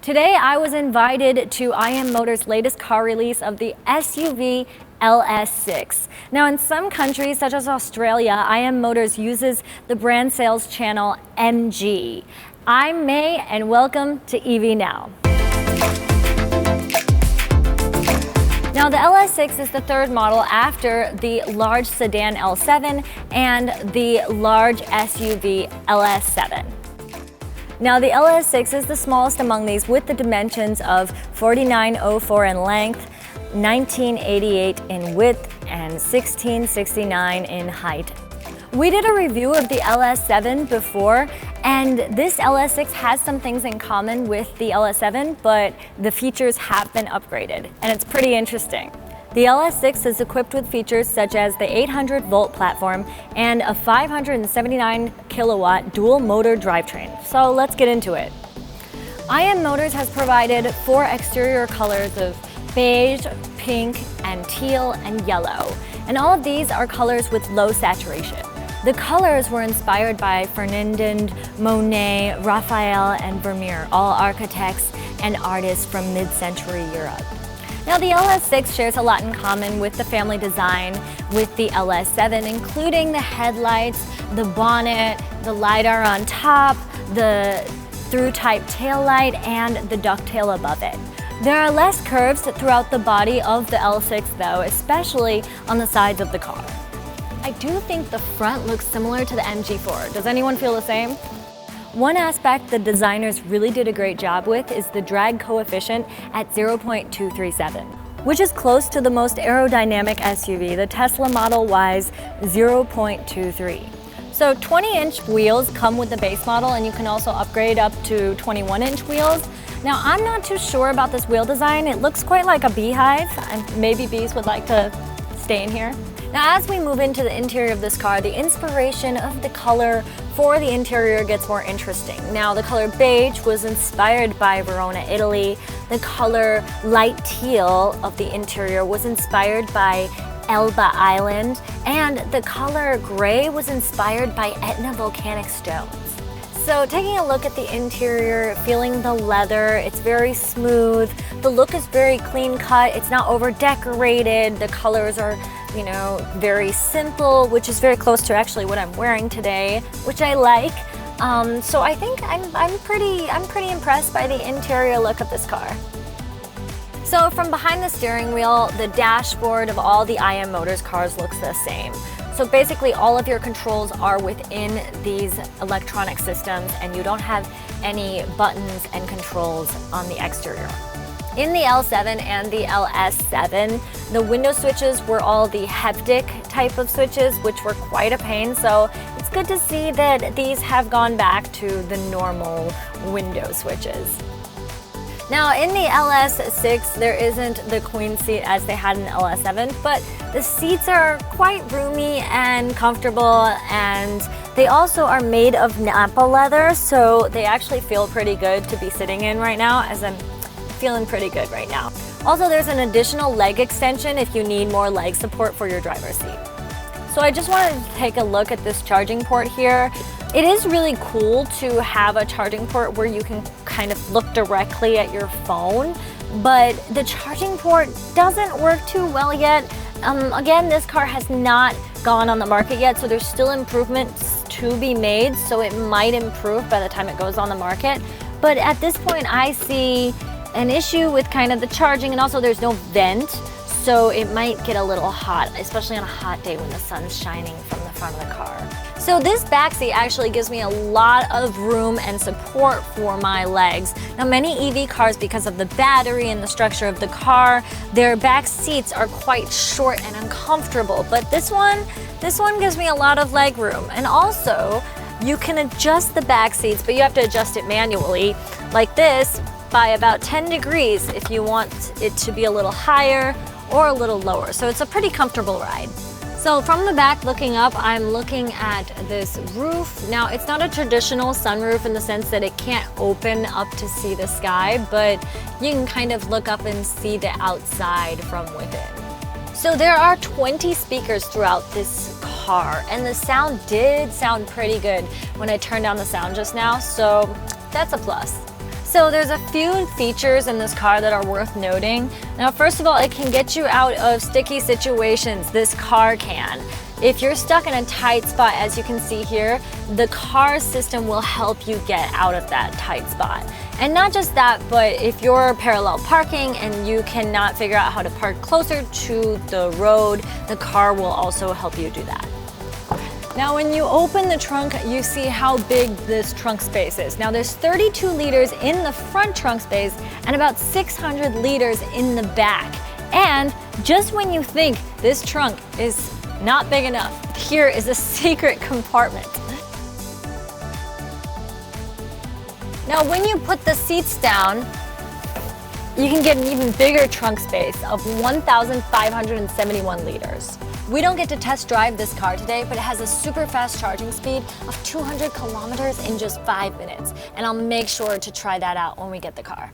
Today I was invited to IM Motors' latest car release of the SUV LS6. Now in some countries such as Australia, IM Motors uses the brand sales channel MG. I'm May and welcome to EV Now. Now the LS6 is the third model after the large sedan L7 and the large SUV LS7. Now the LS6 is the smallest among these with the dimensions of 4904 in length, 1988 in width, and 1669 in height. We did a review of the LS7 before, and this LS6 has some things in common with the LS7, but the features have been upgraded, and it's pretty interesting. The LS6 is equipped with features such as the 800-volt platform and a 579-kilowatt dual-motor drivetrain. So let's get into it. IM Motors has provided 4 exterior colors of beige, pink, and teal, and yellow. And all of these are colors with low saturation. The colors were inspired by Ferdinand, Monet, Raphael, and Vermeer, all architects and artists from mid-century Europe. Now the LS6 shares a lot in common with the family design with the LS7, including the headlights, the bonnet, the LiDAR on top, the through-type taillight, and the ducktail above it. There are less curves throughout the body of the L6 though, especially on the sides of the car. I do think the front looks similar to the MG4. Does anyone feel the same? One aspect the designers really did a great job with is the drag coefficient at 0.237, which is close to the most aerodynamic SUV, the Tesla Model Y's 0.23. So 20-inch wheels come with the base model, and you can also upgrade up to 21-inch wheels. Now I'm not too sure about this wheel design. It looks quite like a beehive, and maybe bees would like to stay in here. Now as we move into the interior of this car, the inspiration of the color for the interior gets more interesting. Now the color beige was inspired by Verona, Italy. The color light teal of the interior was inspired by Elba Island, and the color gray was inspired by Etna volcanic stones. So taking a look at the interior, feeling the leather, it's very smooth. The look is very clean cut. It's not over decorated. The colors are, very simple, which is very close to actually what I'm wearing today, which I like. So I think I'm pretty impressed by the interior look of this car. So from behind the steering wheel, the dashboard of all the IM Motors cars looks the same. So basically all of your controls are within these electronic systems, and you don't have any buttons and controls on the exterior. In the L7 and the LS7, the window switches were all the haptic type of switches, which were quite a pain, so it's good to see that these have gone back to the normal window switches. Now in the LS6, there isn't the queen seat as they had in the LS7, but the seats are quite roomy and comfortable, and they also are made of Nappa leather, so they actually feel pretty good to be sitting in right now, as I'm feeling pretty good right now. Also, there's an additional leg extension if you need more leg support for your driver's seat. So I just wanted to take a look at this charging port here. It is really cool to have a charging port where you can kind of look directly at your phone, but the charging port doesn't work too well yet. Again, this car has not gone on the market yet, so there's still improvements to be made, so it might improve by the time it goes on the market. But at this point, I see an issue with kind of the charging, and also there's no vent, so it might get a little hot, especially on a hot day when the sun's shining from the front of the car. So this backseat actually gives me a lot of room and support for my legs. Now many EV cars, because of the battery and the structure of the car, their back seats are quite short and uncomfortable, but this one gives me a lot of leg room. And also, you can adjust the back seats, but you have to adjust it manually, like this, by about 10 degrees if you want it to be a little higher or a little lower. So it's a pretty comfortable ride. So from the back looking up, I'm looking at this roof. Now it's not a traditional sunroof in the sense that it can't open up to see the sky, but you can kind of look up and see the outside from within. So there are 20 speakers throughout this car, and the sound did sound pretty good when I turned down the sound just now, so that's a plus. So there's a few features in this car that are worth noting. Now, first of all, it can get you out of sticky situations. This car can. If you're stuck in a tight spot, as you can see here, the car system will help you get out of that tight spot. And not just that, but if you're parallel parking and you cannot figure out how to park closer to the road, the car will also help you do that. Now, when you open the trunk, you see how big this trunk space is. Now, there's 32 liters in the front trunk space and about 600 liters in the back. And just when you think this trunk is not big enough, here is a secret compartment. Now, when you put the seats down, you can get an even bigger trunk space of 1,571 liters. We don't get to test drive this car today, but it has a super fast charging speed of 200 kilometers in just 5 minutes. And I'll make sure to try that out when we get the car.